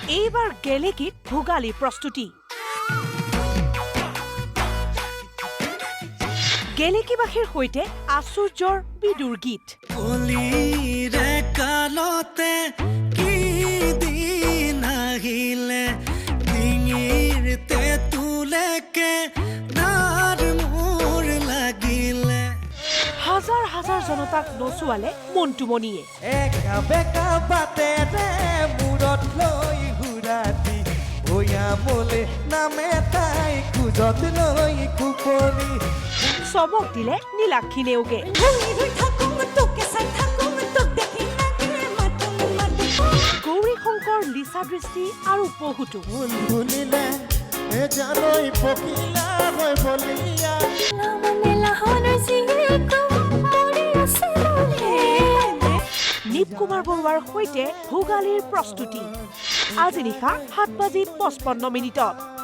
এইবাৰ গেলেকীত ভোগালী প্ৰস্তুতি গেলেকীবাসীৰ সৈতে আশ্চৰ্যৰ বিদুৰ গীত কালতে কি দিন আহিলে ডিঙিৰ তেঁতুলেকে ধাৰ মোৰ লাগিলে হাজাৰ হাজাৰ জনতাক নচুৱালে মন্টুমণিয়ে একা বেকা বাটেৰে মূৰত লৈ ঘূৰাতি ভৈয়ামলে নামে তাই খোজত লৈ কুপৰি চমক দিলে নীলাক্ষী নেওগে গৌৰী শংকৰ লিচা দৃষ্টি আৰু বহুতো শুনিলে জানৈ পখিলা হৈ বলিয়া নীপ কুমাৰ বৰুৱাৰ সৈতে ভোগালীৰ প্ৰস্তুতি আজি নিশা 7:55